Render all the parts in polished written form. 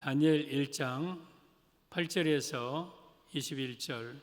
다니엘 1장 8절에서 21절.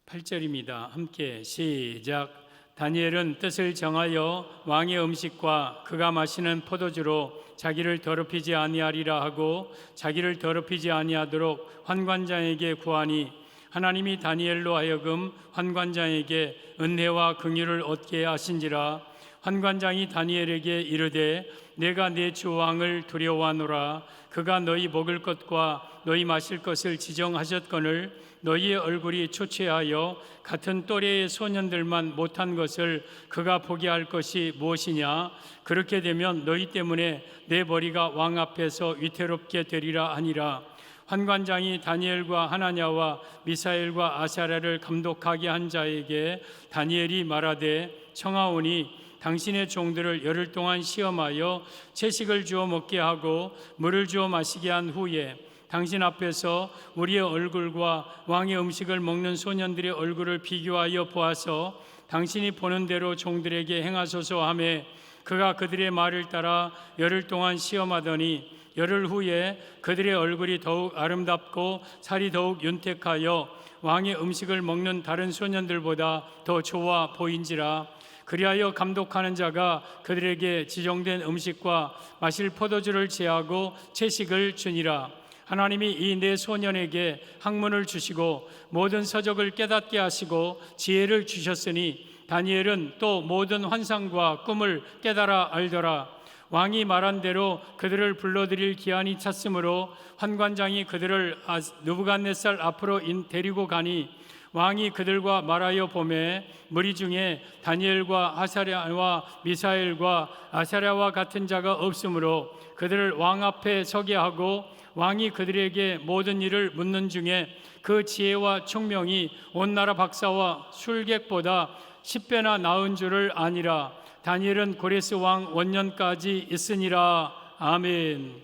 (8절입니다) 함께 시작. 다니엘은 뜻을 정하여 왕의 음식과 그가 마시는 포도주로 자기를 더럽히지 아니하리라 하고 자기를 더럽히지 아니하도록 환관장에게 구하니 하나님이 다니엘로 하여금 환관장에게 은혜와 긍휼을 얻게 하신지라. 환관장이 다니엘에게 이르되 내가 내 주 왕을 두려워하노라. 그가 너희 먹을 것과 너희 마실 것을 지정하셨거늘 너희의 얼굴이 초췌하여 같은 또래의 소년들만 못한 것을 그가 보게 할 것이 무엇이냐. 그렇게 되면 너희 때문에 내 머리가 왕 앞에서 위태롭게 되리라 하니라. 환관장이 다니엘과 하나냐와 미사엘과 아사랴를 감독하게 한 자에게 다니엘이 말하되 청하오니 당신의 종들을 열흘 동안 시험하여 채식을 주어 먹게 하고 물을 주어 마시게 한 후에 당신 앞에서 우리의 얼굴과 왕의 음식을 먹는 소년들의 얼굴을 비교하여 보아서 당신이 보는 대로 종들에게 행하소서 하매 그가 그들의 말을 따라 열흘 동안 시험하더니 열흘 후에 그들의 얼굴이 더욱 아름답고 살이 더욱 윤택하여 왕의 음식을 먹는 다른 소년들보다 더 좋아 보인지라. 그리하여 감독하는 자가 그들에게 지정된 음식과 마실 포도주를 제하고 채식을 주니라. 하나님이 이 네 소년에게 학문을 주시고 모든 서적을 깨닫게 하시고 지혜를 주셨으니 다니엘은 또 모든 환상과 꿈을 깨달아 알더라. 왕이 말한 대로 그들을 불러들일 기한이 찼으므로 환관장이 그들을 느부갓네살 앞으로 데리고 가니 왕이 그들과 말하여 보매 무리 중에 다니엘과 아사랴와 미사엘과 아사랴와 같은 자가 없으므로 그들을 왕 앞에 서게 하고 왕이 그들에게 모든 일을 묻는 중에 그 지혜와 총명이 온 나라 박사와 술객보다 10배나 나은 줄을 아니라. 다니엘은 고레스 왕 원년까지 있으니라. 아멘.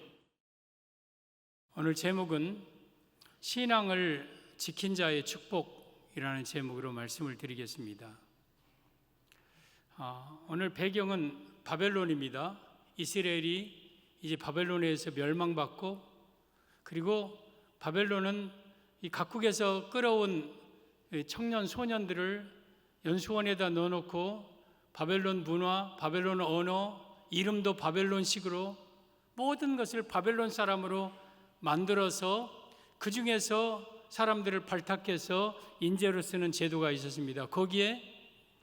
오늘 제목은 신앙을 지킨 자의 축복이라는 제목으로 말씀을 드리겠습니다. 오늘 배경은 바벨론입니다. 이스라엘이 이제 바벨론에서 멸망받고, 그리고 바벨론은 이 각국에서 끌어온 청년 소년들을 연수원에다 넣어놓고 바벨론 문화, 바벨론 언어, 이름도 바벨론식으로 모든 것을 바벨론 사람으로 만들어서 그 중에서 사람들을 발탁해서 인재로 쓰는 제도가 있었습니다. 거기에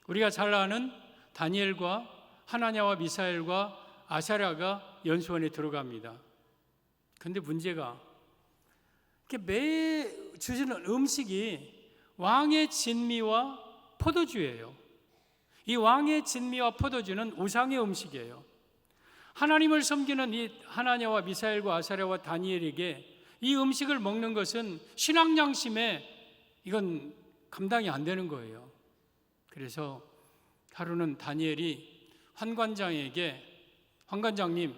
우리가 잘 아는 다니엘과 하나냐와 미사엘과 아사랴가 연수원에 들어갑니다. 그런데 문제가 매 주시는 음식이 왕의 진미와 포도주예요. 이 왕의 진미와 포도주는 우상의 음식이에요. 하나님을 섬기는 이 하나냐와 미사엘과 아사랴와 다니엘에게 이 음식을 먹는 것은 신앙 양심에 이건 감당이 안 되는 거예요. 그래서 하루는 다니엘이 환관장에게 환관장님,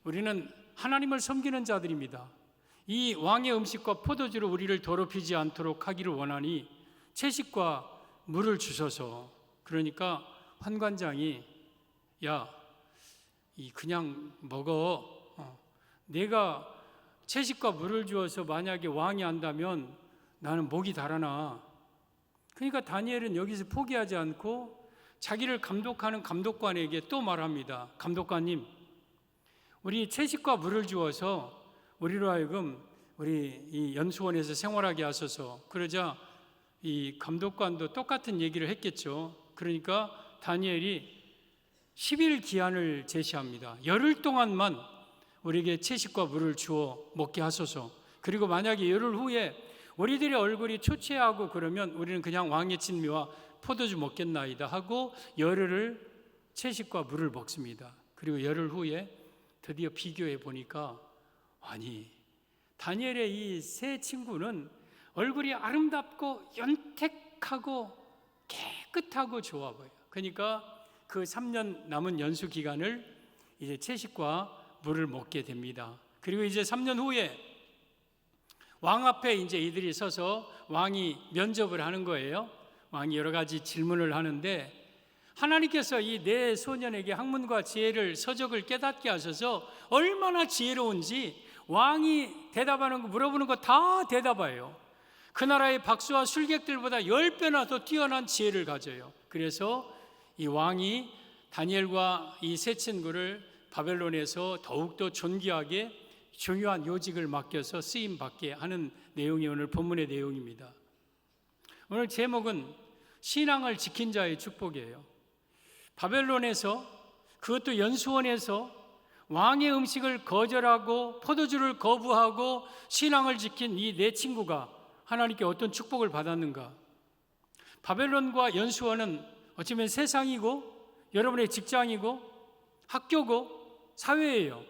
우리는 하나님을 섬기는 자들입니다. 이 왕의 음식과 포도주로 우리를 더럽히지 않도록 하기를 원하니 채식과 물을 주셔서. 그러니까 환관장이 야, 그냥 먹어. 내가 채식과 물을 주어서 만약에 왕이 한다면 나는 목이 달아나. 그러니까 다니엘은 여기서 포기하지 않고 자기를 감독하는 감독관에게 또 말합니다. 감독관님, 우리 채식과 물을 주어서 우리로 하여금 우리 이 연수원에서 생활하게 하소서. 그러자 이 감독관도 똑같은 얘기를 했겠죠. 그러니까 다니엘이 10일 기한을 제시합니다. 열흘 동안만 우리에게 채식과 물을 주어 먹게 하소서. 그리고 만약에 열흘 후에 우리들의 얼굴이 초췌하고 그러면 우리는 그냥 왕의 진미와 포도주 먹겠나이다 하고 열흘을 채식과 물을 먹습니다. 그리고 열흘 후에 드디어 비교해 보니까 아니, 다니엘의 이 세 친구는 얼굴이 아름답고 연택하고 깨끗하고 좋아 보여요. 그러니까 그 3년 남은 연수 기간을 이제 채식과 물을 먹게 됩니다. 그리고 이제 3년 후에 왕 앞에 이제 이들이 서서 왕이 면접을 하는 거예요. 왕이 여러 가지 질문을 하는데 하나님께서 이 네 소년에게 학문과 지혜를 서적을 깨닫게 하셔서 얼마나 지혜로운지 왕이 대답하는 거 물어보는 거 다 대답해요. 그 나라의 박수와 술객들보다 10배나 더 뛰어난 지혜를 가져요. 그래서 이 왕이 다니엘과 이 세 친구를 바벨론에서 더욱더 존귀하게 중요한 요직을 맡겨서 쓰임받게 하는 내용이 오늘 본문의 내용입니다. 오늘 제목은 신앙을 지킨 자의 축복이에요. 바벨론에서, 그것도 연수원에서 왕의 음식을 거절하고 포도주를 거부하고 신앙을 지킨 이 네 친구가 하나님께 어떤 축복을 받았는가? 바벨론과 연수원은 어쩌면 세상이고 여러분의 직장이고 학교고 사회예요.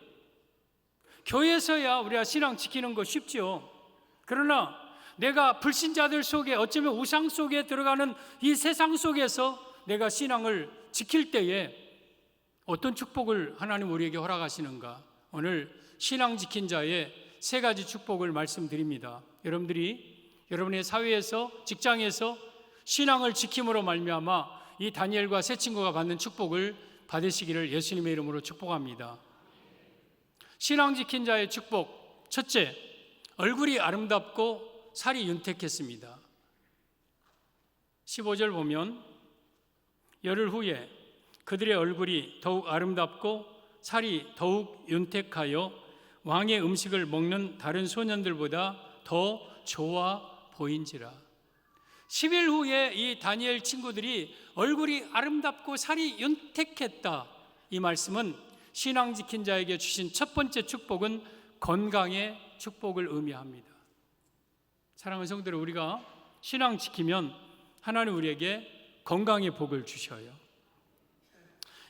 교회에서야 우리가 신앙 지키는 거 쉽지요. 그러나 내가 불신자들 속에, 어쩌면 우상 속에 들어가는 이 세상 속에서 내가 신앙을 지킬 때에 어떤 축복을 하나님 우리에게 허락하시는가? 오늘 신앙 지킨 자의 세 가지 축복을 말씀드립니다. 여러분의 사회에서, 직장에서 신앙을 지킴으로 말미암아 이 다니엘과 세 친구가 받는 축복을 받으시기를 예수님의 이름으로 축복합니다. 신앙 지킨 자의 축복, 첫째, 얼굴이 아름답고 살이 윤택했습니다. 15절 보면 열흘 후에 그들의 얼굴이 더욱 아름답고 살이 더욱 윤택하여 왕의 음식을 먹는 다른 소년들보다 더 좋아 보인지라. 10일 후에 이 다니엘 친구들이 얼굴이 아름답고 살이 윤택했다. 이 말씀은 신앙 지킨 자에게 주신 첫 번째 축복은 건강의 축복을 의미합니다. 사랑하는 성도들, 우리가 신앙 지키면 하나님 우리에게 건강의 복을 주셔요.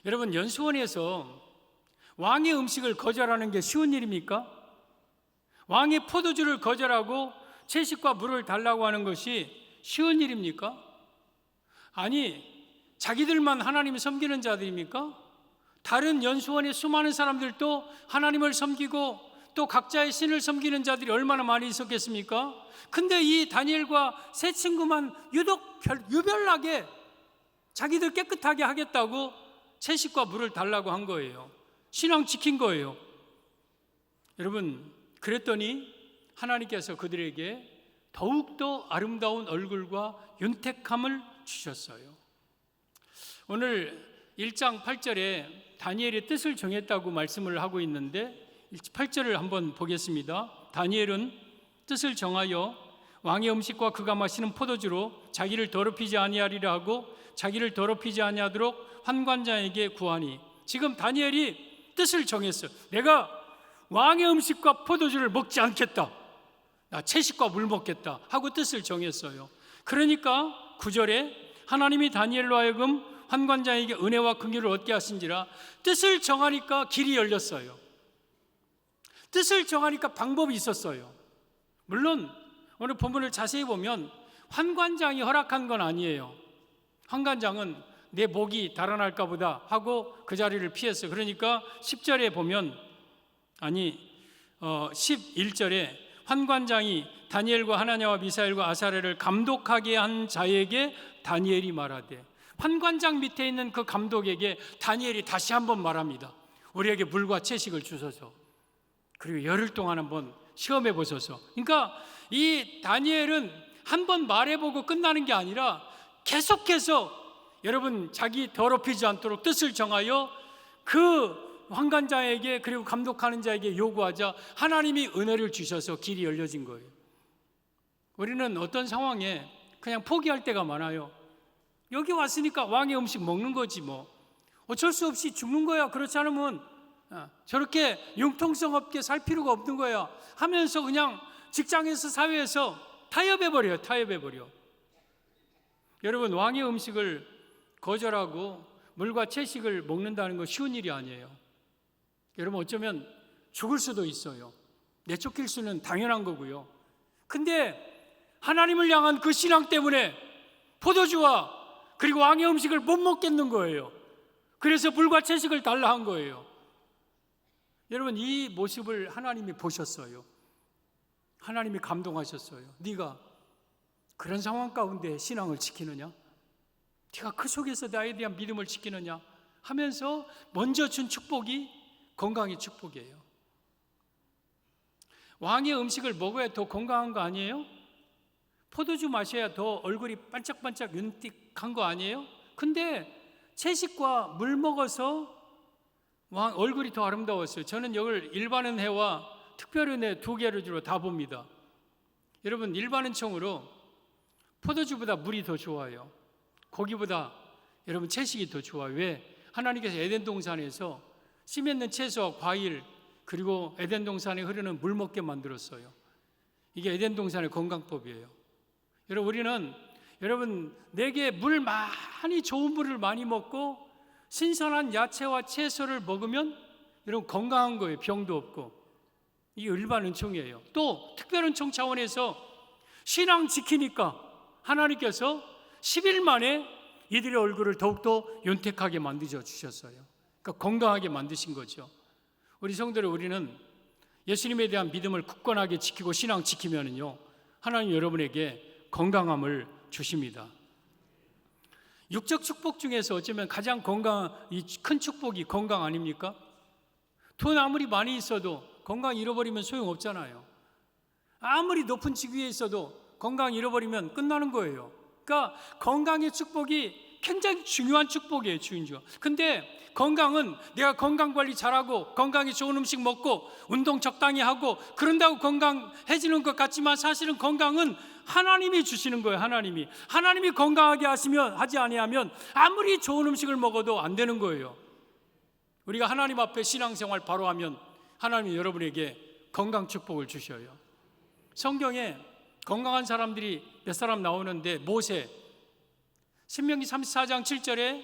여러분, 연수원에서 왕의 음식을 거절하는 게 쉬운 일입니까? 왕의 포도주를 거절하고 채식과 물을 달라고 하는 것이 쉬운 일입니까? 아니, 자기들만 하나님을 섬기는 자들입니까? 다른 연수원의 수많은 사람들도 하나님을 섬기고 또 각자의 신을 섬기는 자들이 얼마나 많이 있었겠습니까? 근데 이 다니엘과 세 친구만 유독 유별나게 자기들 깨끗하게 하겠다고 채식과 물을 달라고 한 거예요. 신앙 지킨 거예요. 여러분, 그랬더니 하나님께서 그들에게 더욱더 아름다운 얼굴과 윤택함을 주셨어요. 오늘 1장 8절에 다니엘의 뜻을 정했다고 말씀을 하고 있는데 8절을 한번 보겠습니다. 다니엘은 뜻을 정하여 왕의 음식과 그가 마시는 포도주로 자기를 더럽히지 아니하리라 하고 자기를 더럽히지 아니하도록 환관장에게 구하니. 지금 다니엘이 뜻을 정했어요. 내가 왕의 음식과 포도주를 먹지 않겠다, 나 채식과 물 먹겠다 하고 뜻을 정했어요. 그러니까 9절에 하나님이 다니엘로 하여금 환관장에게 은혜와 긍휼을 얻게 하신지라. 뜻을 정하니까 길이 열렸어요. 뜻을 정하니까 방법이 있었어요. 물론 오늘 본문을 자세히 보면 환관장이 허락한 건 아니에요. 환관장은 내 목이 달아날까 보다 하고 그 자리를 피했어요. 그러니까 10절에 보면, 11절에 환관장이 다니엘과 하나냐와 미사엘과 아사랴를 감독하게 한 자에게 다니엘이 말하되, 환관장 밑에 있는 그 감독에게 다니엘이 다시 한번 말합니다. 우리에게 물과 채식을 주소서, 그리고 열흘 동안 한번 시험해 보소서. 그러니까 이 다니엘은 한번 말해보고 끝나는 게 아니라 계속해서 여러분 자기 더럽히지 않도록 뜻을 정하여 그 환관자에게 그리고 감독하는 자에게 요구하자 하나님이 은혜를 주셔서 길이 열려진 거예요. 우리는 어떤 상황에 그냥 포기할 때가 많아요. 여기 왔으니까 왕의 음식 먹는 거지 뭐, 어쩔 수 없이 죽는 거야, 그렇지 않으면 저렇게 융통성 없게 살 필요가 없는 거야 하면서 그냥 직장에서 사회에서 타협해버려요. 여러분, 왕의 음식을 거절하고 물과 채식을 먹는다는 거 쉬운 일이 아니에요. 여러분, 어쩌면 죽을 수도 있어요. 내쫓길 수는 당연한 거고요. 근데 하나님을 향한 그 신앙 때문에 포도주와 그리고 왕의 음식을 못 먹겠는 거예요. 그래서 물과 채식을 달라 한 거예요. 여러분, 이 모습을 하나님이 보셨어요. 하나님이 감동하셨어요. 네가 그런 상황 가운데 신앙을 지키느냐? 네가 그 속에서 나에 대한 믿음을 지키느냐 하면서 먼저 준 축복이 건강의 축복이에요. 왕의 음식을 먹어야 더 건강한 거 아니에요? 포도주 마셔야 더 얼굴이 반짝반짝 윤틱한 거 아니에요? 근데 채식과 물 먹어서 얼굴이 더 아름다웠어요. 저는 이걸 일반은혜와 특별은혜 두 개로 다 봅니다. 여러분, 일반은총으로 포도주보다 물이 더 좋아요. 고기보다 여러분 채식이 더 좋아요. 왜? 하나님께서 에덴 동산에서 씨 맺는 채소와 과일 그리고 에덴 동산에 흐르는 물 먹게 만들었어요. 이게 에덴 동산의 건강법이에요. 여러분 내게 물 많이 좋은 물을 많이 먹고 신선한 야채와 채소를 먹으면 여러분 건강한 거예요. 병도 없고. 이게 일반 은총이에요. 또 특별 은총 차원에서 신앙 지키니까 하나님께서 10일 만에 이들의 얼굴을 더욱더 윤택하게 만드셔 주셨어요. 그러니까 건강하게 만드신 거죠. 우리 성도들, 우리는 예수님에 대한 믿음을 굳건하게 지키고 신앙 지키면은요, 하나님 여러분에게 건강함을 주십니다. 육적 축복 중에서 어쩌면 가장 큰 축복이 건강 아닙니까? 돈 아무리 많이 있어도 건강 잃어버리면 소용없잖아요. 아무리 높은 직위에 있어도 건강 잃어버리면 끝나는 거예요. 그러니까 건강의 축복이 굉장히 중요한 축복이에요. 근데 건강은 내가 건강관리 잘하고 건강에 좋은 음식 먹고 운동 적당히 하고 그런다고 건강해지는 것 같지만 사실은 건강은 하나님이 주시는 거예요. 하나님이 건강하게 하지 아니하면 아무리 좋은 음식을 먹어도 안 되는 거예요. 우리가 하나님 앞에 신앙생활 바로 하면 하나님이 여러분에게 건강 축복을 주셔요. 성경에 건강한 사람들이 몇 사람 나오는데, 모세, 신명기 34장 7절에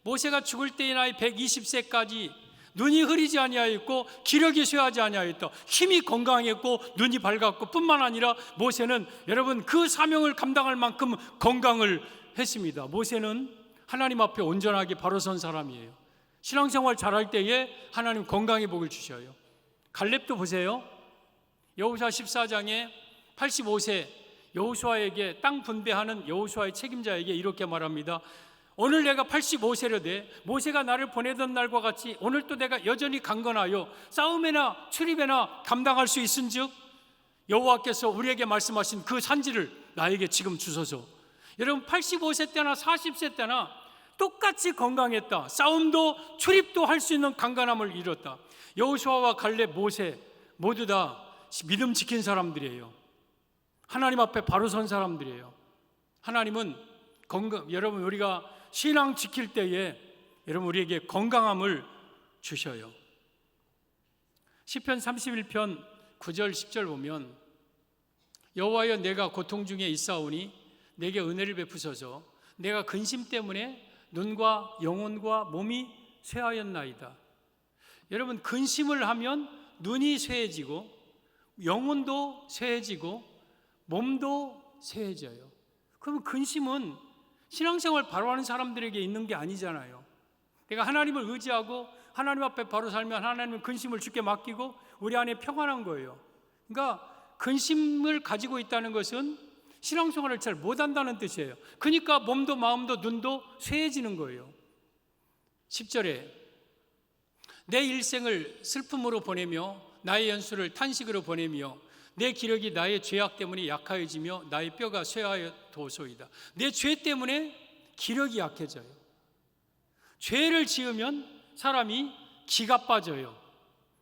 모세가 죽을 때의 나이 120세까지 눈이 흐리지 아니하였고 기력이 쇠하지 아니하였다. 힘이 건강했고 눈이 밝았고 뿐만 아니라 모세는 여러분 그 사명을 감당할 만큼 건강을 했습니다. 모세는 하나님 앞에 온전하게 바로 선 사람이에요. 신앙생활 잘할 때에 하나님 건강의 복을 주셔요. 갈렙도 보세요. 여호수아 14장에 85세 여호수아에게 땅 분배하는 여호수아의 책임자에게 이렇게 말합니다. 오늘 내가 85세려되 모세가 나를 보내던 날과 같이 오늘도 내가 여전히 강건하여 싸움에나 출입에나 감당할 수 있은즉 여호와께서 우리에게 말씀하신 그 산지를 나에게 지금 주소서. 여러분 85세 때나 40세 때나 똑같이 건강했다. 싸움도 출입도 할 수 있는 강건함을 이뤘다. 여호수아와 갈렙, 모세 모두 다 믿음 지킨 사람들이에요. 하나님 앞에 바로 선 사람들이에요. 하나님은 여러분 우리가 신앙 지킬 때에 여러분 우리에게 건강함을 주셔요. 시편 31편 9절 10절 보면 여호와여 내가 고통 중에 있사오니 내게 은혜를 베푸소서. 내가 근심 때문에 눈과 영혼과 몸이 쇠하였나이다. 여러분 근심을 하면 눈이 쇠해지고 영혼도 쇠해지고 몸도 쇠해져요. 그러면 근심은 신앙생활 바로 하는 사람들에게 있는 게 아니잖아요. 내가 하나님을 의지하고 하나님 앞에 바로 살면 하나님은 근심을 주께 맡기고 우리 안에 평안한 거예요. 그러니까 근심을 가지고 있다는 것은 신앙생활을 잘 못한다는 뜻이에요. 그러니까 몸도 마음도 눈도 쇠해지는 거예요. 10절에 내 일생을 슬픔으로 보내며 나의 연수를 탄식으로 보내며 내 기력이 나의 죄악 때문에 약하여지며 나의 뼈가 쇠하여 도소이다. 내 죄 때문에 기력이 약해져요. 죄를 지으면 사람이 기가 빠져요.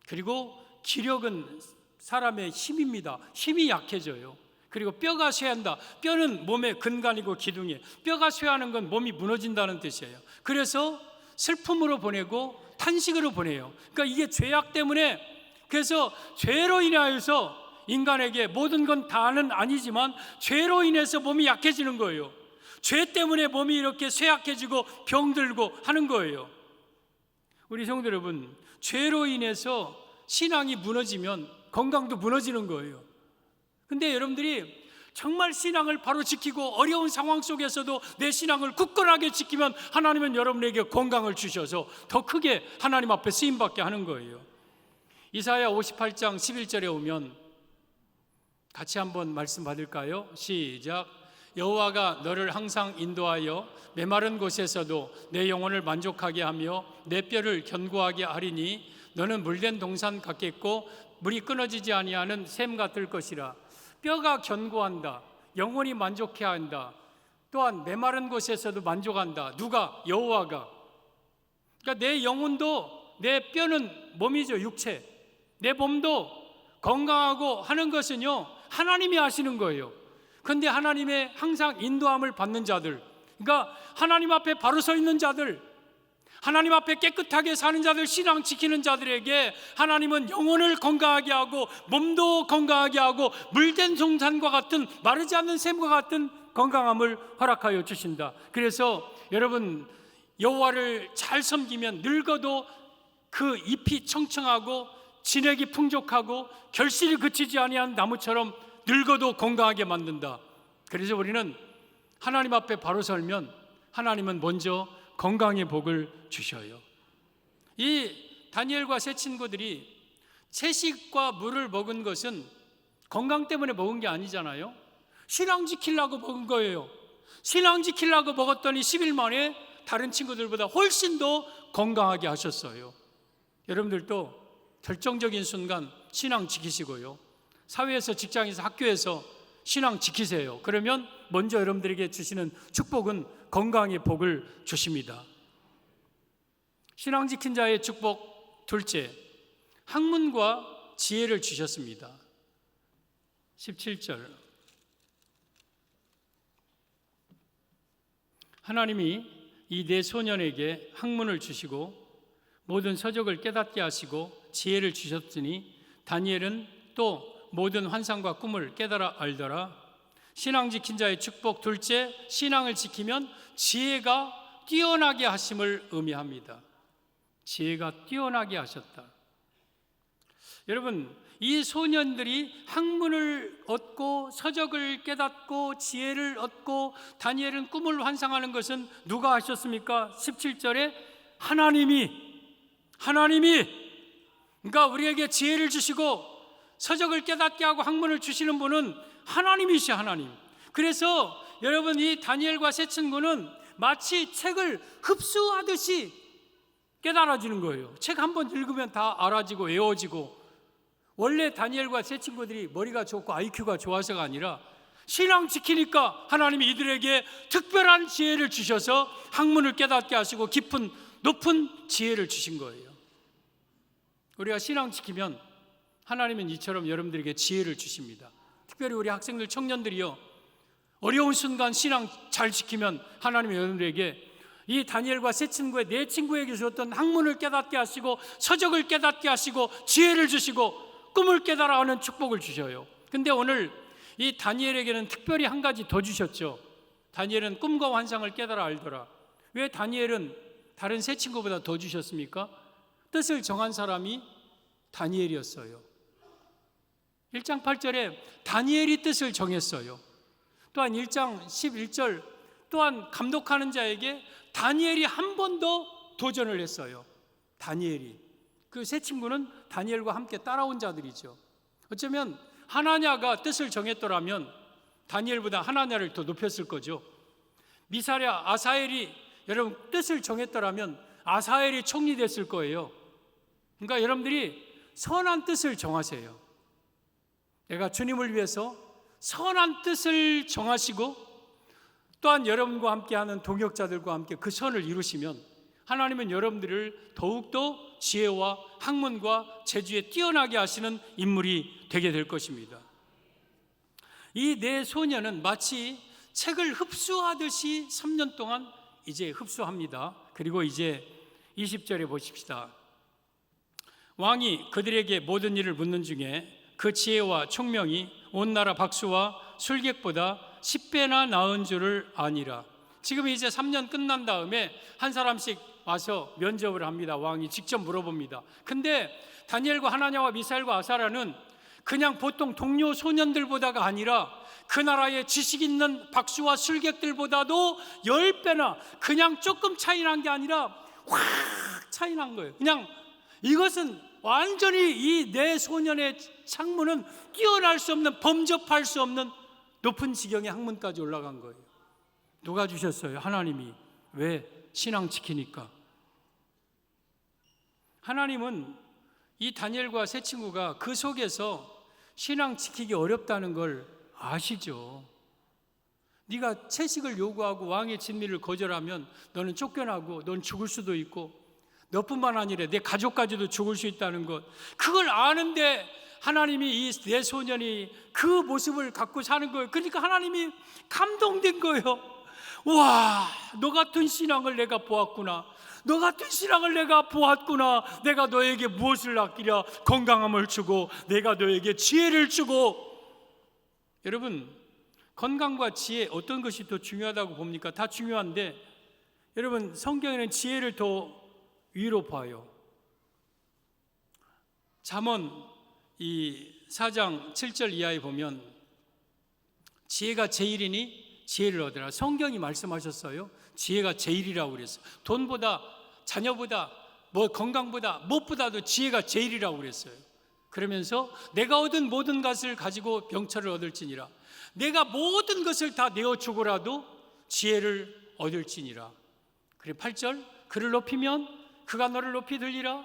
그리고 기력은 사람의 힘입니다. 힘이 약해져요. 그리고 뼈가 쇠한다. 뼈는 몸의 근간이고 기둥이에요. 뼈가 쇠하는 건 몸이 무너진다는 뜻이에요. 그래서 슬픔으로 보내고 탄식으로 보내요. 그러니까 이게 죄악 때문에, 그래서 죄로 인하여서 인간에게 모든 건 다는 아니지만 죄로 인해서 몸이 약해지는 거예요. 죄 때문에 몸이 이렇게 쇠약해지고 병들고 하는 거예요. 우리 성도 여러분, 죄로 인해서 신앙이 무너지면 건강도 무너지는 거예요. 근데 여러분들이 정말 신앙을 바로 지키고 어려운 상황 속에서도 내 신앙을 굳건하게 지키면 하나님은 여러분에게 건강을 주셔서 더 크게 하나님 앞에 쓰임받게 하는 거예요. 이사야 58장 11절에 오면 같이 한번 말씀 받을까요? 시작. 여호와가 너를 항상 인도하여 메마른 곳에서도 내 영혼을 만족하게 하며 내 뼈를 견고하게 하리니 너는 물된 동산 같겠고 물이 끊어지지 아니하는 샘 같을 것이라. 뼈가 견고한다. 영혼이 만족해야 한다. 또한 메마른 곳에서도 만족한다. 누가? 여호와가. 그러니까 내 영혼도, 내 뼈는 몸이죠, 육체. 내 몸도 건강하고 하는 것은요, 하나님이 하시는 거예요. 그런데 하나님의 항상 인도함을 받는 자들, 그러니까 하나님 앞에 바로 서 있는 자들, 하나님 앞에 깨끗하게 사는 자들, 신앙 지키는 자들에게 하나님은 영혼을 건강하게 하고 몸도 건강하게 하고 물된 동산과 같은, 마르지 않는 샘과 같은 건강함을 허락하여 주신다. 그래서 여러분, 여호와를 잘 섬기면 늙어도 그 잎이 청청하고 진액이 풍족하고 결실이 그치지 아니한 나무처럼 늙어도 건강하게 만든다. 그래서 우리는 하나님 앞에 바로 설면 하나님은 먼저 건강의 복을 주셔요. 이 다니엘과 세 친구들이 채식과 물을 먹은 것은 건강 때문에 먹은 게 아니잖아요. 신앙 지키려고 먹은 거예요. 신앙 지키려고 먹었더니 10일 만에 다른 친구들보다 훨씬 더 건강하게 하셨어요. 여러분들도 결정적인 순간 신앙 지키시고요, 사회에서, 직장에서, 학교에서 신앙 지키세요. 그러면 먼저 여러분들에게 주시는 축복은 건강의 복을 주십니다. 신앙 지킨 자의 축복 둘째, 학문과 지혜를 주셨습니다. 17절, 하나님이 이 네 소년에게 학문을 주시고 모든 서적을 깨닫게 하시고 지혜를 주셨으니 다니엘은 또 모든 환상과 꿈을 깨달아 알더라. 신앙 지킨 자의 축복 둘째, 신앙을 지키면 지혜가 뛰어나게 하심을 의미합니다. 지혜가 뛰어나게 하셨다. 여러분, 이 소년들이 학문을 얻고 서적을 깨닫고 지혜를 얻고 다니엘은 꿈을 환상하는 것은 누가 하셨습니까? 17절에 하나님이, 그러니까 우리에게 지혜를 주시고 서적을 깨닫게 하고 학문을 주시는 분은 하나님이시, 하나님. 그래서 여러분, 이 다니엘과 세 친구는 마치 책을 흡수하듯이 깨달아지는 거예요. 책 한 번 읽으면 다 알아지고 외워지고. 원래 다니엘과 세 친구들이 머리가 좋고 IQ가 좋아서가 아니라 신앙 지키니까 하나님이 이들에게 특별한 지혜를 주셔서 학문을 깨닫게 하시고 깊은 높은 지혜를 주신 거예요. 우리가 신앙 지키면 하나님은 이처럼 여러분들에게 지혜를 주십니다. 특별히 우리 학생들, 청년들이요, 어려운 순간 신앙 잘 지키면 하나님이 여러분들에게 이 다니엘과 세 친구의 네 친구에게 주었던 학문을 깨닫게 하시고 서적을 깨닫게 하시고 지혜를 주시고 꿈을 깨달아 하는 축복을 주셔요. 근데 오늘 이 다니엘에게는 특별히 한 가지 더 주셨죠. 다니엘은 꿈과 환상을 깨달아 알더라. 왜 다니엘은 다른 세 친구보다 더 주셨습니까? 뜻을 정한 사람이 다니엘이었어요. 1장 8절에 다니엘이 뜻을 정했어요. 또한 1장 11절, 또한 감독하는 자에게 다니엘이 한 번 더 도전을 했어요. 다니엘이. 그 세 친구는 다니엘과 함께 따라온 자들이죠. 어쩌면 하나냐가 뜻을 정했더라면 다니엘보다 하나냐를 더 높였을 거죠. 미사랴, 아사엘이 여러분 뜻을 정했더라면 아사엘이 총리 됐을 거예요. 그러니까 여러분들이 선한 뜻을 정하세요. 내가 주님을 위해서 선한 뜻을 정하시고 또한 여러분과 함께하는 동역자들과 함께 그 선을 이루시면 하나님은 여러분들을 더욱더 지혜와 학문과 재주에 뛰어나게 하시는 인물이 되게 될 것입니다. 이 네 소년은 마치 책을 흡수하듯이 3년 동안 이제 흡수합니다. 그리고 이제 20절에 보십시다. 왕이 그들에게 모든 일을 묻는 중에 그 지혜와 총명이 온 나라 박수와 술객보다 10배나 나은 줄을 아니라. 지금 이제 3년 끝난 다음에 한 사람씩 와서 면접을 합니다. 왕이 직접 물어봅니다. 근데 다니엘과 하나냐와 미사엘과 아사랴는 그냥 보통 동료 소년들보다가 아니라 그 나라의 지식 있는 박수와 술객들보다도 10배나, 그냥 조금 차이 난 게 아니라 확 차이 난 거예요. 그냥 이것은 완전히 이 네 소년의 창문은 뛰어날 수 없는, 범접할 수 없는 높은 지경의 학문까지 올라간 거예요. 누가 주셨어요? 하나님이. 왜? 신앙 지키니까. 하나님은 이 다니엘과 세 친구가 그 속에서 신앙 지키기 어렵다는 걸 아시죠. 네가 채식을 요구하고 왕의 진미를 거절하면 너는 쫓겨나고 넌 죽을 수도 있고 너뿐만 아니라 내 가족까지도 죽을 수 있다는 것, 그걸 아는데 하나님이 이 내 소년이 그 모습을 갖고 사는 거예요. 그러니까 하나님이 감동된 거예요. 와, 너 같은 신앙을 내가 보았구나. 너 같은 신앙을 내가 보았구나. 내가 너에게 무엇을 아끼랴? 건강함을 주고 내가 너에게 지혜를 주고. 여러분, 건강과 지혜 어떤 것이 더 중요하다고 봅니까? 다 중요한데 여러분, 성경에는 지혜를 더 위로 봐요. 잠언 이 4장 7절 이하에 보면 지혜가 제일이니 지혜를 얻으라. 성경이 말씀하셨어요. 지혜가 제일이라고 그랬어요. 돈보다 자녀보다 건강보다 무엇보다도 지혜가 제일이라고 그랬어요. 그러면서 내가 얻은 모든 것을 가지고 병철을 얻을지니라. 내가 모든 것을 다 내어주고라도 지혜를 얻을지니라. 그리고 8절, 그를 높이면 그가 너를 높이 들리라.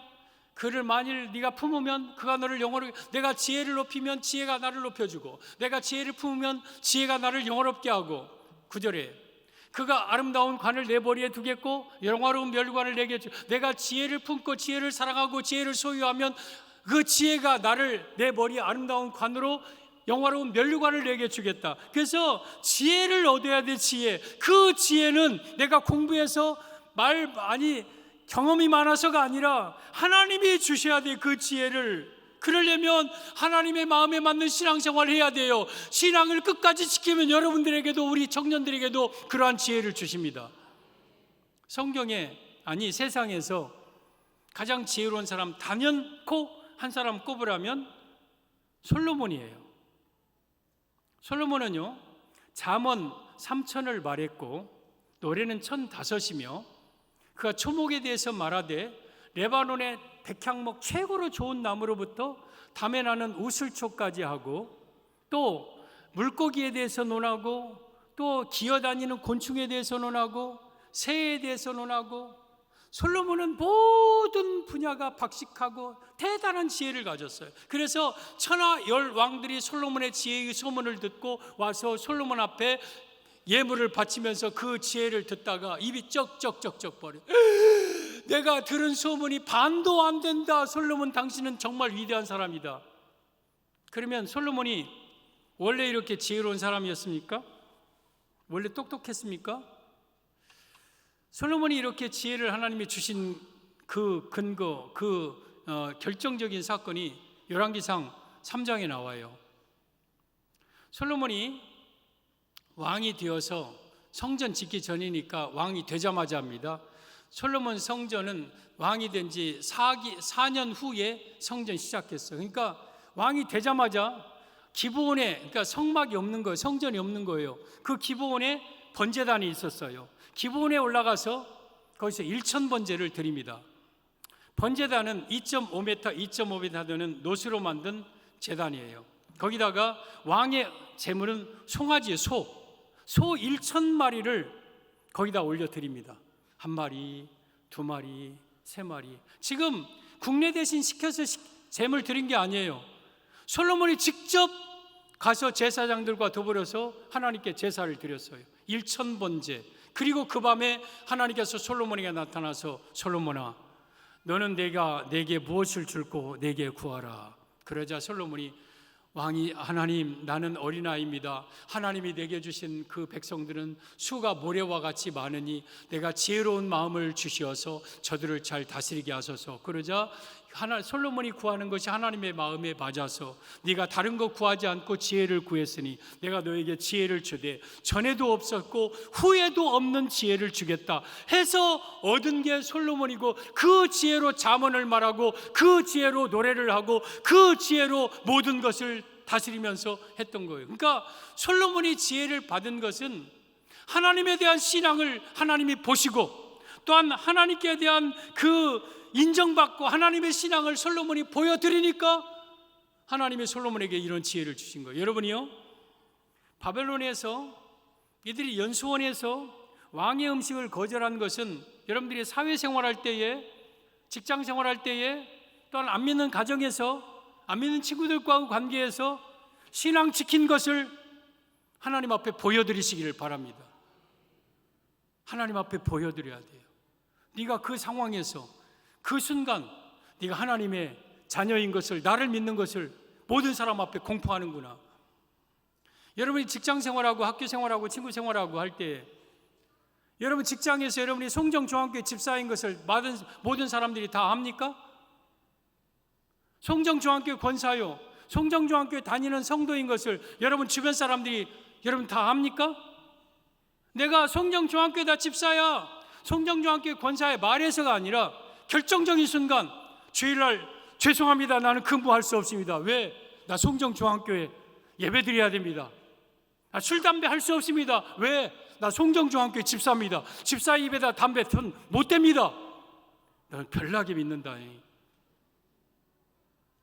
그를 만일 네가 품으면 그가 너를 영어로, 내가 지혜를 높이면 지혜가 나를 높여주고 내가 지혜를 품으면 지혜가 나를 영어롭게 하고. 9절에 그가 아름다운 관을 내 머리에 두겠고 영화로운 멸관을 내게 주. 내가 지혜를 품고 지혜를 사랑하고 지혜를 소유하면 그 지혜가 나를 내 머리에 아름다운 관으로 영화로운 면류관을 내게 주겠다. 그래서 지혜를 얻어야 돼. 지혜. 그 지혜는 내가 공부해서 경험이 많아서가 아니라 하나님이 주셔야 돼. 그 지혜를. 그러려면 하나님의 마음에 맞는 신앙생활을 해야 돼요. 신앙을 끝까지 지키면 여러분들에게도 우리 청년들에게도 그러한 지혜를 주십니다. 성경에, 아니 세상에서 가장 지혜로운 사람 단연코 한 사람 꼽으라면 솔로몬이에요. 솔로몬은요, 잠언 3천을 말했고 노래는 1,005이며 그가 초목에 대해서 말하되 레바논의 백향목 최고로 좋은 나무로부터 담에 나는 우슬초까지 하고 또 물고기에 대해서 논하고 또 기어다니는 곤충에 대해서 논하고 새에 대해서 논하고. 솔로몬은 모든 분야가 박식하고 대단한 지혜를 가졌어요. 그래서 천하 열 왕들이 솔로몬의 지혜의 소문을 듣고 와서 솔로몬 앞에 예물을 바치면서 그 지혜를 듣다가 입이 쩍쩍쩍쩍 버려. 내가 들은 소문이 반도 안 된다. 솔로몬, 당신은 정말 위대한 사람이다. 그러면 솔로몬이 원래 이렇게 지혜로운 사람이었습니까? 원래 똑똑했습니까? 솔로몬이 이렇게 지혜를 하나님이 주신 그 근거, 결정적인 사건이 열왕기상 3장에 나와요. 솔로몬이 왕이 되어서 성전 짓기 전이니까 왕이 되자마자 합니다. 솔로몬 성전은 왕이 된 지 4년 후에 성전 시작했어요. 그러니까 왕이 되자마자 기브온에, 그러니까 성막이 없는 거예요. 성전이 없는 거예요. 그 기브온에 번제단이 있었어요. 기브온에 올라가서 거기서 1,000번제를 드립니다. 번제단은 2.5m 되는 노수로 만든 제단이에요. 거기다가 왕의 제물은 송아지, 소 1,000마리를 거기다 올려 드립니다. 1마리, 2마리, 3마리. 지금 국내 대신 시켜서 제물 드린 게 아니에요. 솔로몬이 직접 가서 제사장들과 더불어서 하나님께 제사를 드렸어요. 1,000번제. 그리고 그 밤에 하나님께서 솔로몬에게 나타나서 솔로몬아, 너는 내게 무엇을 줄고 내게 구하라. 그러자 솔로몬이 왕이, 하나님, 나는 어린아이입니다. 하나님이 내게 주신 그 백성들은 수가 모래와 같이 많으니 내가 지혜로운 마음을 주시어서 저들을 잘 다스리게 하소서. 그러자 솔로몬이 구하는 것이 하나님의 마음에 맞아서 네가 다른 거 구하지 않고 지혜를 구했으니 내가 너에게 지혜를 주되 전에도 없었고 후에도 없는 지혜를 주겠다 해서 얻은 게 솔로몬이고, 그 지혜로 잠언을 말하고 그 지혜로 노래를 하고 그 지혜로 모든 것을 다스리면서 했던 거예요. 그러니까 솔로몬이 지혜를 받은 것은 하나님에 대한 신앙을 하나님이 보시고 또한 하나님께 대한 그 인정받고 하나님의 신앙을 솔로몬이 보여드리니까 하나님이 솔로몬에게 이런 지혜를 주신 거예요. 여러분이요, 바벨론에서 이들이 연수원에서 왕의 음식을 거절한 것은 여러분들이 사회생활할 때에, 직장생활할 때에, 또한 안 믿는 가정에서, 안 믿는 친구들과의 관계에서 신앙 지킨 것을 하나님 앞에 보여드리시기를 바랍니다. 하나님 앞에 보여드려야 돼요. 네가 그 상황에서, 그 순간 네가 하나님의 자녀인 것을, 나를 믿는 것을 모든 사람 앞에 공포하는구나. 여러분이 직장 생활하고 학교 생활하고 친구 생활하고 할 때, 여러분 직장에서 여러분이 송정중앙교회 집사인 것을 모든 사람들이 다 압니까? 송정중앙교회 권사요, 송정중앙교회 다니는 성도인 것을 여러분 주변 사람들이 여러분 다 압니까? 내가 송정중앙교회다 집사야, 송정중앙교회 권사의 말에서가 아니라 결정적인 순간, 주일날 죄송합니다, 나는 근무할 수 없습니다. 왜? 나 송정중앙교회 예배드려야 됩니다. 술, 담배 할 수 없습니다. 왜? 나 송정중앙교회 집사입니다. 집사 입에다 담배 손 못 댑니다. 나는 별나게 믿는다.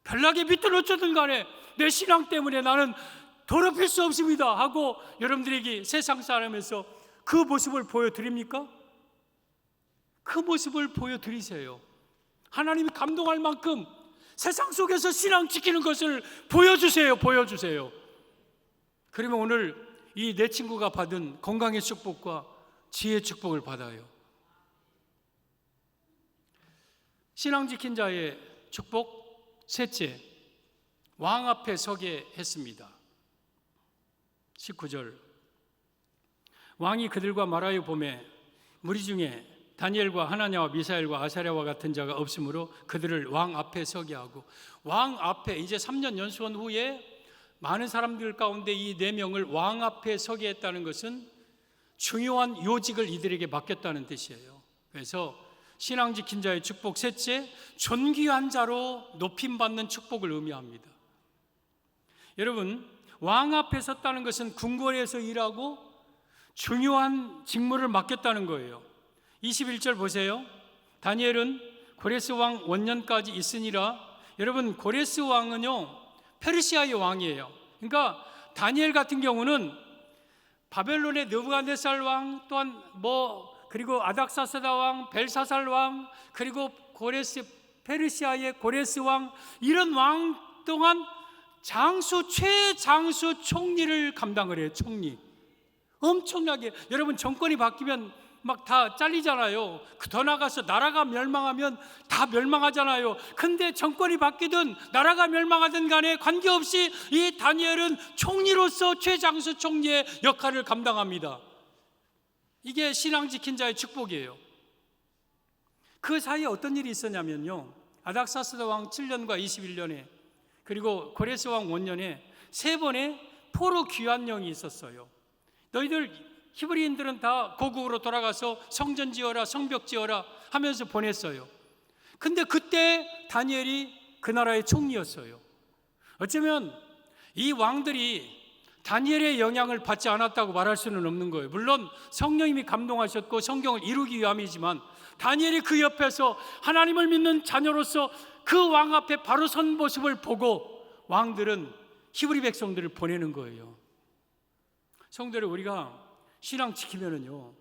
별나게 믿든 어쩌든 간에 내 신앙 때문에 나는 더럽힐 수 없습니다 하고 여러분들에게 세상 사람에서 그 모습을 보여드립니까? 그 모습을 보여드리세요. 하나님이 감동할 만큼 세상 속에서 신앙 지키는 것을 보여주세요. 보여주세요. 그러면 오늘 이 내 친구가 받은 건강의 축복과 지혜의 축복을 받아요. 신앙 지킨 자의 축복 셋째, 왕 앞에 서게 했습니다. 19절, 왕이 그들과 말하여 보매 무리 중에 다니엘과 하나냐와 미사엘과 아사랴와 같은 자가 없으므로 그들을 왕 앞에 서게 하고, 왕 앞에 이제 3년 연수원 후에 많은 사람들 가운데 이 4명을 왕 앞에 서게 했다는 것은 중요한 요직을 이들에게 맡겼다는 뜻이에요. 그래서 신앙 지킨 자의 축복 셋째, 존귀한 자로 높임받는 축복을 의미합니다. 여러분, 왕 앞에 섰다는 것은 궁궐에서 일하고 중요한 직무를 맡겼다는 거예요. 21절 보세요. 다니엘은 고레스 왕 원년까지 있으니라. 여러분, 고레스 왕은요 페르시아의 왕이에요. 그러니까 다니엘 같은 경우는 바벨론의 느부갓네살 왕, 또한 그리고 아닥사스다 왕, 벨사살 왕, 그리고 페르시아의 고레스 왕, 이런 왕 동안 최장수 총리를 감당을 해요. 총리. 엄청나게, 여러분 정권이 바뀌면 막 다 잘리잖아요. 더 나가서 나라가 멸망하면 다 멸망하잖아요. 근데 정권이 바뀌든 나라가 멸망하든 간에 관계없이 이 다니엘은 총리로서 최장수 총리의 역할을 감당합니다. 이게 신앙 지킨 자의 축복이에요. 그 사이에 어떤 일이 있었냐면요, 아닥사스다 왕 7년과 21년에 그리고 고레스 왕 원년에 3번의 포로 귀환령이 있었어요. 너희들 히브리인들은 다 고국으로 돌아가서 성전 지어라, 성벽 지어라 하면서 보냈어요. 근데 그때 다니엘이 그 나라의 총리였어요. 어쩌면 이 왕들이 다니엘의 영향을 받지 않았다고 말할 수는 없는 거예요. 물론 성령님이 감동하셨고 성경을 이루기 위함이지만, 다니엘이 그 옆에서 하나님을 믿는 자녀로서 그 왕 앞에 바로 선 모습을 보고 왕들은 히브리 백성들을 보내는 거예요. 성도들, 우리가 신앙 지키면은요,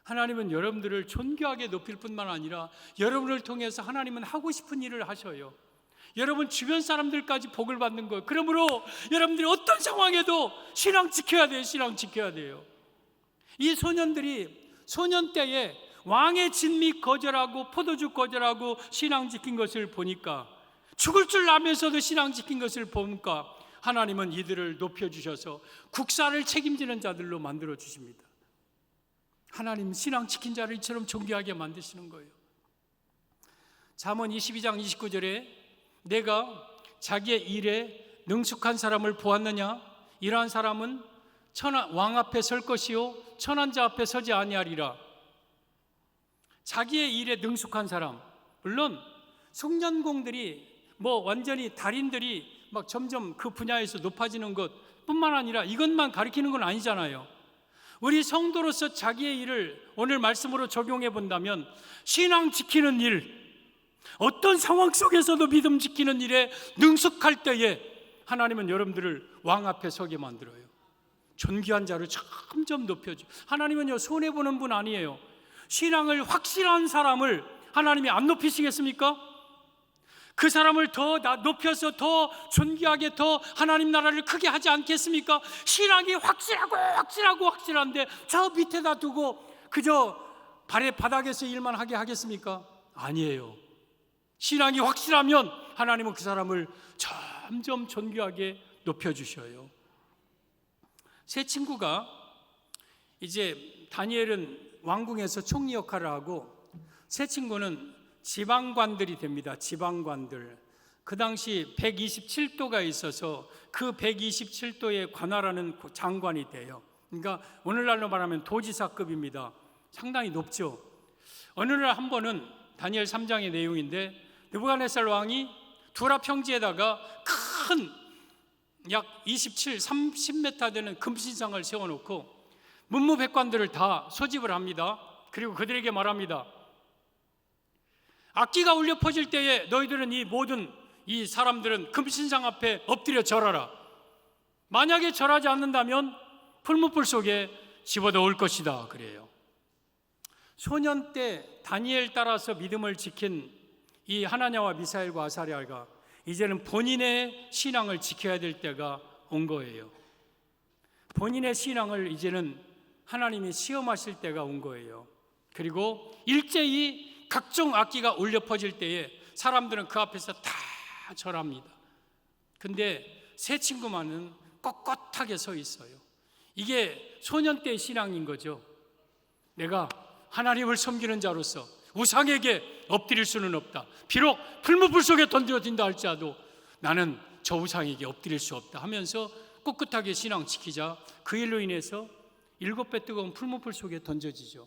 하나님은 여러분들을 존귀하게 높일 뿐만 아니라 여러분을 통해서 하나님은 하고 싶은 일을 하셔요. 여러분 주변 사람들까지 복을 받는 거예요. 그러므로 여러분들이 어떤 상황에도 신앙 지켜야 돼요. 신앙 지켜야 돼요. 이 소년들이 소년 때에 왕의 진미 거절하고 포도주 거절하고 신앙 지킨 것을 보니까, 죽을 줄 알면서도 신앙 지킨 것을 보니까 하나님은 이들을 높여주셔서 국사를 책임지는 자들로 만들어 주십니다. 하나님 신앙 지킨 자를 이처럼 존귀하게 만드시는 거예요. 잠언 22장 29절에 내가 자기의 일에 능숙한 사람을 보았느냐? 이러한 사람은 왕 앞에 설 것이요 천한 자 앞에 서지 아니하리라. 자기의 일에 능숙한 사람, 물론 송년공들이 완전히 달인들이 막 점점 그 분야에서 높아지는 것 뿐만 아니라 이것만 가리키는 건 아니잖아요. 우리 성도로서 자기의 일을 오늘 말씀으로 적용해 본다면, 신앙 지키는 일, 어떤 상황 속에서도 믿음 지키는 일에 능숙할 때에 하나님은 여러분들을 왕 앞에 서게 만들어요. 존귀한 자를 점점 높여줘. 하나님은요, 손해보는 분 아니에요. 신앙을 확실한 사람을 하나님이 안 높이시겠습니까? 그 사람을 더 높여서 더 존귀하게 더 하나님 나라를 크게 하지 않겠습니까? 신앙이 확실한데 저 밑에다 두고 그저 발의 바닥에서 일만 하게 하겠습니까? 아니에요. 신앙이 확실하면 하나님은 그 사람을 점점 존귀하게 높여주셔요. 세 친구가 이제 다니엘은 왕궁에서 총리 역할을 하고 세 친구는 지방관들이 됩니다. 지방관들. 그 당시 127도가 있어서 그 127도에 관할하는 장관이 돼요. 그러니까 오늘날로 말하면 도지사급입니다. 상당히 높죠. 어느 날 한 번은 다니엘 3장의 내용인데 느부갓네살 왕이 두라 평지에다가 큰 약 30m 되는 금신상을 세워놓고 문무백관들을 다 소집을 합니다. 그리고 그들에게 말합니다. 악기가 울려 퍼질 때에 너희들은 이 모든 이 사람들은 금신상 앞에 엎드려 절하라. 만약에 절하지 않는다면 풀무불 속에 집어넣을 것이다. 그래요. 소년 때 다니엘 따라서 믿음을 지킨 이 하나냐와 미사엘과 아사랴가 이제는 본인의 신앙을 지켜야 될 때가 온 거예요. 본인의 신앙을 이제는 하나님이 시험하실 때가 온 거예요. 그리고 일제히 각종 악기가 울려 퍼질 때에 사람들은 그 앞에서 다 절합니다. 근데 세 친구만은 꼿꼿하게 서 있어요. 이게 소년 때의 신앙인 거죠. 내가 하나님을 섬기는 자로서 우상에게 엎드릴 수는 없다. 비록 풀무불 속에 던져진다 할지라도 나는 저 우상에게 엎드릴 수 없다 하면서 꿋꿋하게 신앙 지키자 그 일로 인해서 7배 뜨거운 풀무불 속에 던져지죠.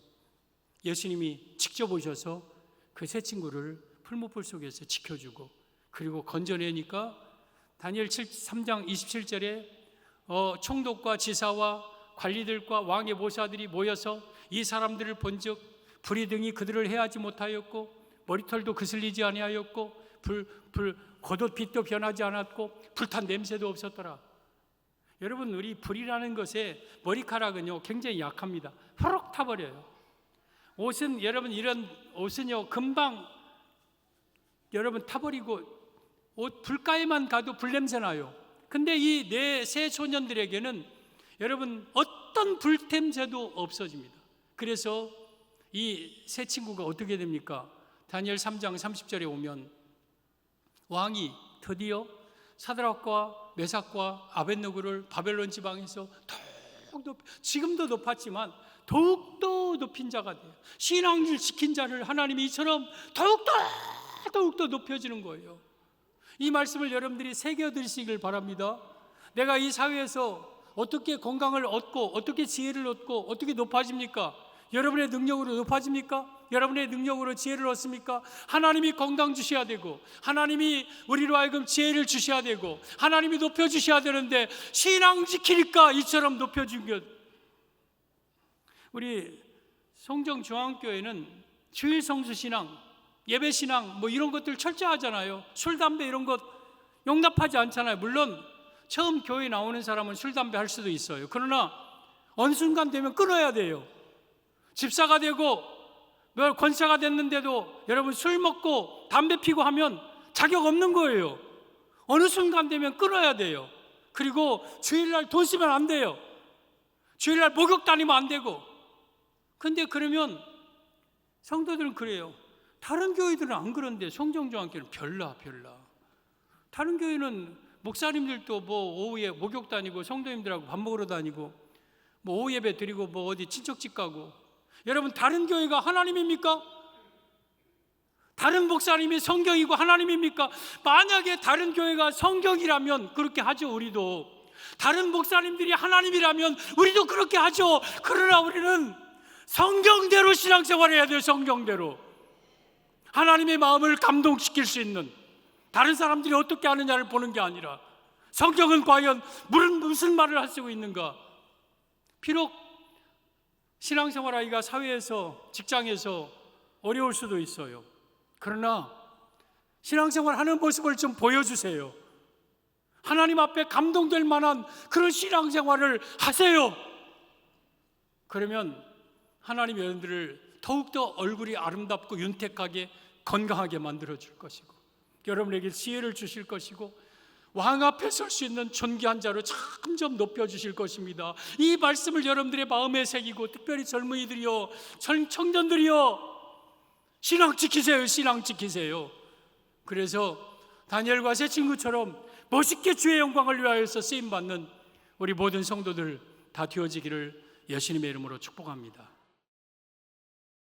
예수님이 직접 오셔서 그 세 친구를 풀무불 속에서 지켜주고 그리고 건져내니까 다니엘 3장 27절에 총독과 지사와 관리들과 왕의 모사들이 모여서 이 사람들을 본즉 불이 등이 그들을 해하지 못하였고 머리털도 그슬리지 아니하였고 겉옷 빛도 변하지 않았고 불탄 냄새도 없었더라. 여러분, 우리 불이라는 것에 머리카락은요 굉장히 약합니다. 호록 타버려요. 옷은 여러분 이런 옷은요 금방 여러분 타버리고 옷 불가에만 가도 불냄새 나요. 근데 이 네 세 소년들에게는 여러분 어떤 불냄새도 없어집니다. 그래서 이 세 친구가 어떻게 됩니까? 다니엘 3장 30절에 오면 왕이 드디어 사드락과 메삭과 아벳느고를 바벨론 지방에서 지금도 높았지만 더욱더 높인 자가 돼요. 신앙을 지킨 자를 하나님이 이처럼 더욱더 높여주는 거예요. 이 말씀을 여러분들이 새겨드리시길 바랍니다. 내가 이 사회에서 어떻게 건강을 얻고 어떻게 지혜를 얻고 어떻게 높아집니까? 여러분의 능력으로 높아집니까? 여러분의 능력으로 지혜를 얻습니까? 하나님이 건강 주셔야 되고 하나님이 우리로 하여금 지혜를 주셔야 되고 하나님이 높여주셔야 되는데 신앙 지키니까 이처럼 높여준 것. 우리 성정중앙교회는 주일 성수신앙, 예배신앙 뭐 이런 것들 철저하잖아요. 술, 담배 이런 것 용납하지 않잖아요. 물론 처음 교회 나오는 사람은 술, 담배 할 수도 있어요. 그러나 어느 순간 되면 끊어야 돼요. 집사가 되고 권사가 됐는데도 여러분 술 먹고 담배 피고 하면 자격 없는 거예요. 어느 순간 되면 끊어야 돼요. 그리고 주일날 돈 쓰면 안 돼요. 주일날 목욕 다니면 안 되고. 근데 그러면 성도들은 그래요. 다른 교회들은 안 그런데 성정중앙교회는 별나. 다른 교회는 목사님들도 뭐 오후에 목욕 다니고 성도님들하고 밥 먹으러 다니고 뭐 오후 예배 드리고 뭐 어디 친척집 가고. 여러분, 다른 교회가 하나님입니까? 다른 목사님이 성경이고 하나님입니까? 만약에 다른 교회가 성경이라면 그렇게 하죠. 우리도 다른 목사님들이 하나님이라면 우리도 그렇게 하죠. 그러나 우리는 성경대로 신앙생활을 해야 돼요. 성경대로 하나님의 마음을 감동시킬 수 있는, 다른 사람들이 어떻게 하느냐를 보는 게 아니라 성경은 과연 무슨 말을 할 수 있는가. 비록 신앙생활 하기가 사회에서 직장에서 어려울 수도 있어요. 그러나 신앙생활 하는 모습을 좀 보여주세요. 하나님 앞에 감동될 만한 그런 신앙생활을 하세요. 그러면 하나님 여러분들을 더욱더 얼굴이 아름답고 윤택하게 건강하게 만들어 줄 것이고, 여러분에게 지혜를 주실 것이고, 왕 앞에 설 수 있는 존귀한 자로 점점 높여주실 것입니다. 이 말씀을 여러분들의 마음에 새기고, 특별히 젊은이들이요, 청년들이요, 신앙 지키세요. 신앙 지키세요. 그래서 다니엘과 세 친구처럼 멋있게 주의 영광을 위하여서 쓰임받는 우리 모든 성도들 다 되어지기를 예수님의 이름으로 축복합니다.